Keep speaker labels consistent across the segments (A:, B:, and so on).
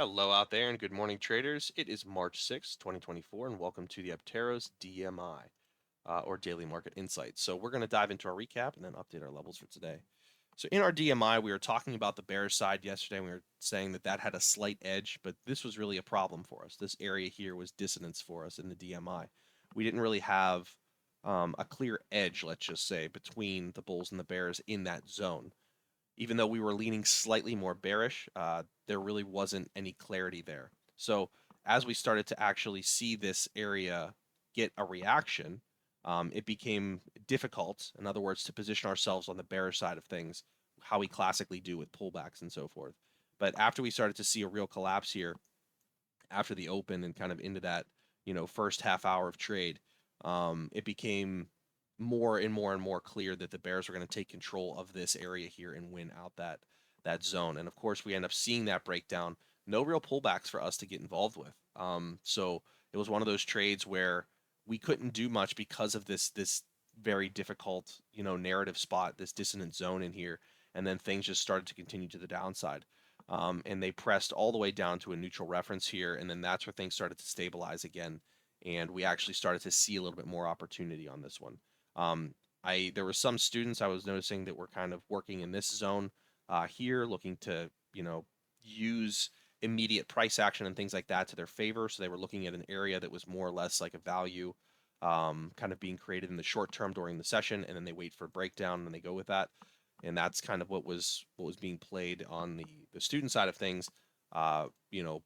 A: Hello out there and good morning traders. It is March 6th, 2024, and welcome to the Apteros DMI or Daily Market Insights. So we're going to dive into our recap and then update our levels for today. So in our DMI, we were talking about the bearish side yesterday. And we were saying that that had a slight edge, but this was really a problem for us. This area here was dissonance for us in the DMI. We didn't really have a clear edge, let's just say, between the bulls and the bears in that zone. Even though we were leaning slightly more bearish, there really wasn't any clarity there. So as we started to actually see this area get a reaction, it became difficult, in other words, to position ourselves on the bearish side of things, how we classically do with pullbacks and so forth. But after we started to see a real collapse here, after the open and kind of into that, first half hour of trade, it became more and more and more clear that the Bears were going to take control of this area here and win out that zone. And of course, we end up seeing that breakdown. No real pullbacks for us to get involved with. So it was one of those trades where we couldn't do much because of this very difficult, narrative spot, this dissonant zone in here. And then things just started to continue to the downside. And they pressed all the way down to a neutral reference here, and then that's where things started to stabilize again, and we actually started to see a little bit more opportunity on this one. There were some students I was noticing that were kind of working in this zone here, looking to use immediate price action and things like that to their favor. So they were looking at an area that was more or less like a value kind of being created in the short term during the session, and then they wait for a breakdown and they go with that. And that's kind of what was being played on the student side of things.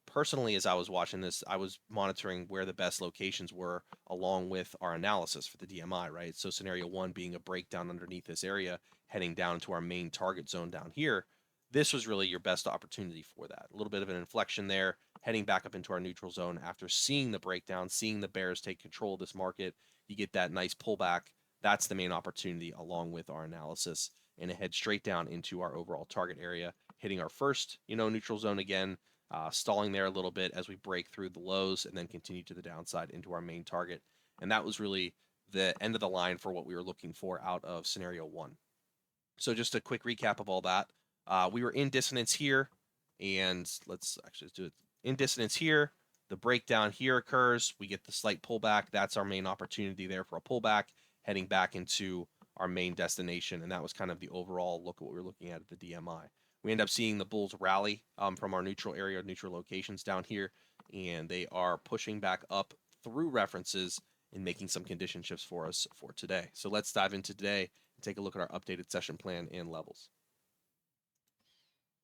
A: Personally, as I was watching this, I was monitoring where the best locations were along with our analysis for the DMI, right? So scenario one being a breakdown underneath this area, heading down to our main target zone down here. This was really your best opportunity for that. A little bit of an inflection there, heading back up into our neutral zone after seeing the breakdown, seeing the bears take control of this market. You get that nice pullback. That's the main opportunity along with our analysis, and it heads straight down into our overall target area, hitting our first, neutral zone again, stalling there a little bit as we break through the lows and then continue to the downside into our main target. And that was really the end of the line for what we were looking for out of scenario one. So just a quick recap of all that. We were in dissonance here, and let's actually do it in dissonance here. The breakdown here occurs. We get the slight pullback. That's our main opportunity there for a pullback, heading back into our main destination. And that was kind of the overall look at what we were looking at the DMI. We end up seeing the bulls rally from our neutral area, neutral locations down here, and they are pushing back up through references and making some condition shifts for us for today. So let's dive into today and take a look at our updated session plan and levels.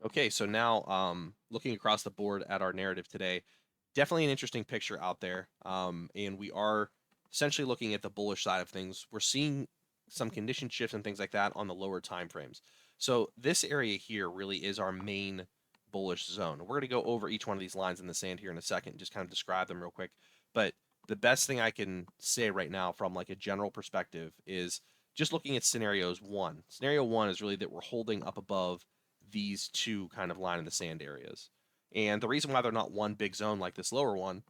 A: Okay, so now looking across the board at our narrative today, definitely an interesting picture out there, and we are essentially looking at the bullish side of things. We're seeing some condition shifts and things like that on the lower time frames. So this area here really is our main bullish zone. We're going to go over each one of these lines in the sand here in a second, just kind of describe them real quick. But the best thing I can say right now from like a general perspective is just looking at scenarios one. Scenario one is really that we're holding up above these two kind of line in the sand areas. And the reason why they're not one big zone like this lower one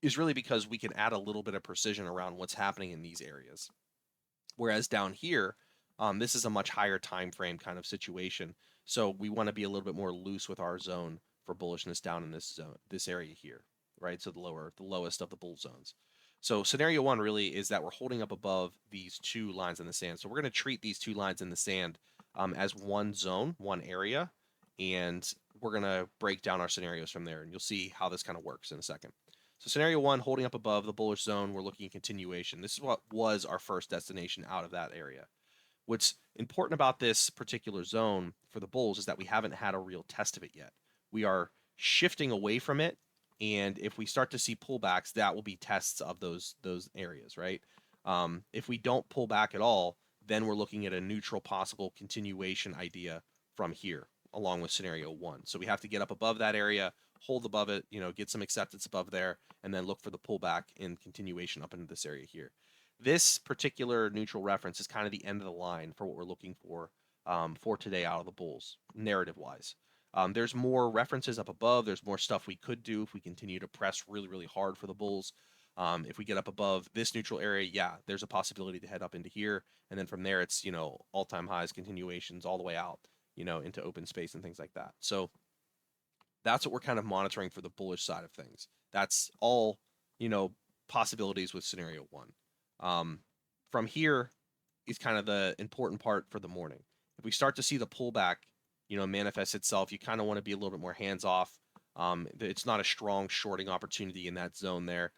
A: is really because we can add a little bit of precision around what's happening in these areas. Whereas down here, this is a much higher time frame kind of situation. So we want to be a little bit more loose with our zone for bullishness down in this zone, this area here, right? So the lowest of the bull zones. So scenario one really is that we're holding up above these two lines in the sand. So we're going to treat these two lines in the sand as one zone, one area, and we're going to break down our scenarios from there, and you'll see how this kind of works in a second. So scenario one, holding up above the bullish zone, we're looking at continuation. This is what was our first destination out of that area. What's important about this particular zone for the bulls is that we haven't had a real test of it yet. We are shifting away from it, and if we start to see pullbacks, that will be tests of those areas, right? If we don't pull back at all, then we're looking at a neutral possible continuation idea from here, along with scenario one. So we have to get up above that area, hold above it, get some acceptance above there, and then look for the pullback and continuation up into this area here. This particular neutral reference is kind of the end of the line for what we're looking for today out of the bulls, narrative-wise. There's more references up above. There's more stuff we could do if we continue to press really, really hard for the bulls. If we get up above this neutral area, yeah, there's a possibility to head up into here. And then from there, it's, all-time highs, continuations all the way out, into open space and things like that. So That's what we're kind of monitoring for the bullish side of things. That's all, you know, possibilities with scenario one. Um, from here is kind of the important part for the morning. If we start to see the pullback, manifest itself, you kind of want to be a little bit more hands off. It's not a strong shorting opportunity in that zone there.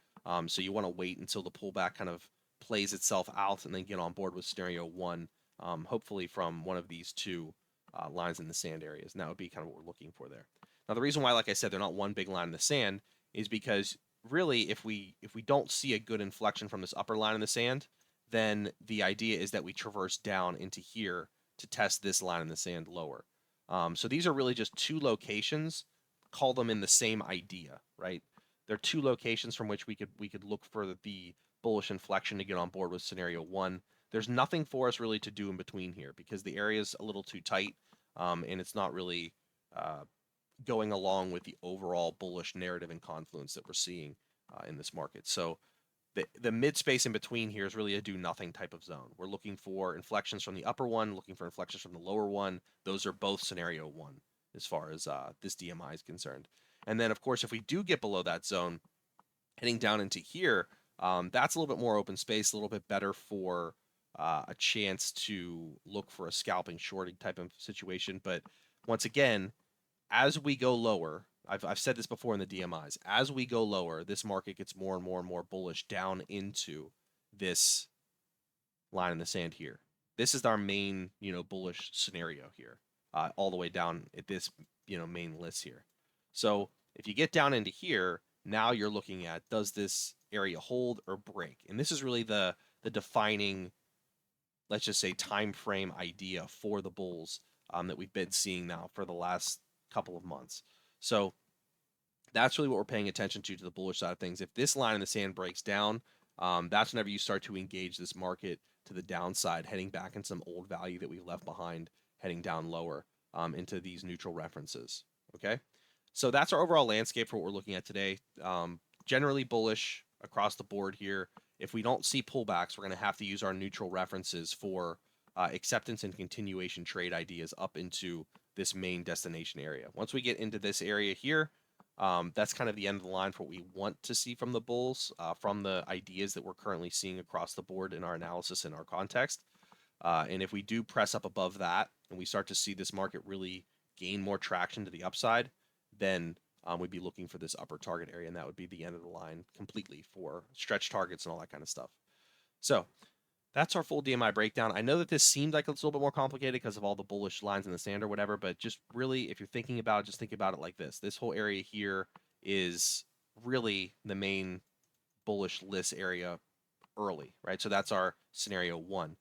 A: So you want to wait until the pullback kind of plays itself out and then get on board with scenario one, hopefully from one of these two lines in the sand areas. And that would be kind of what we're looking for there. Now, the reason why, like I said, they're not one big line in the sand is because really, if we don't see a good inflection from this upper line in the sand, then the idea is that we traverse down into here to test this line in the sand lower. So these are really just two locations. Call them in the same idea, right? They're two locations from which we could look for the bullish inflection to get on board with scenario one. There's nothing for us really to do in between here because the area is a little too tight, and it's not really going along with the overall bullish narrative and confluence that we're seeing in this market. So the mid space in between here is really a do nothing type of zone. We're looking for inflections from the upper one, looking for inflections from the lower one. Those are both scenario one as far as this DMI is concerned. And then, of course, if we do get below that zone, heading down into here, that's a little bit more open space, a little bit better for a chance to look for a scalping shorting type of situation. But once again, as we go lower, I've said this before in the DMIs, as we go lower, this market gets more and more and more bullish down into this line in the sand here. This is our main, bullish scenario here, all the way down at this, main list here. So if you get down into here, now you're looking at, does this area hold or break? And this is really the defining, let's just say, time frame idea for the bulls that we've been seeing now for the last couple of months. So that's really what we're paying attention to the bullish side of things. If this line in the sand breaks down, that's whenever you start to engage this market to the downside, heading back in some old value that we left behind, heading down lower into these neutral references. Okay, so that's our overall landscape for what we're looking at today. Generally bullish across the board here. If we don't see pullbacks, we're going to have to use our neutral references for acceptance and continuation trade ideas up into this main destination area. Once we get into this area here, that's kind of the end of the line for what we want to see from the bulls, from the ideas that we're currently seeing across the board in our analysis and our context. And if we do press up above that and we start to see this market really gain more traction to the upside, then we'd be looking for this upper target area, and that would be the end of the line completely for stretch targets and all that kind of stuff. So that's our full DMI breakdown. I know that this seemed like it's a little bit more complicated because of all the bullish lines in the sand or whatever, but just really, if you're thinking about it, just think about it like this. This whole area here is really the main bullish list area early, right? So that's our scenario one.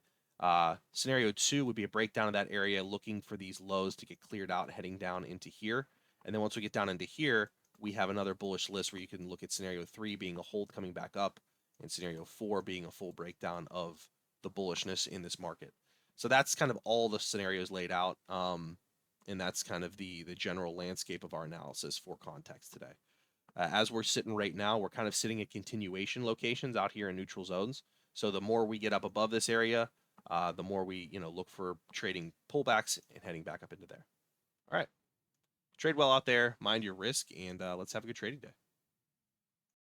A: Scenario two would be a breakdown of that area, looking for these lows to get cleared out, heading down into here. And then once we get down into here, we have another bullish list where you can look at scenario three being a hold coming back up, and scenario four being a full breakdown of the bullishness in this market. So that's kind of all the scenarios laid out. And that's kind of the general landscape of our analysis for context today. As we're sitting right now, we're kind of sitting at continuation locations out here in neutral zones. So the more we get up above this area, the more we look for trading pullbacks and heading back up into there. All right. Trade well out there, mind your risk, and let's have a good trading day.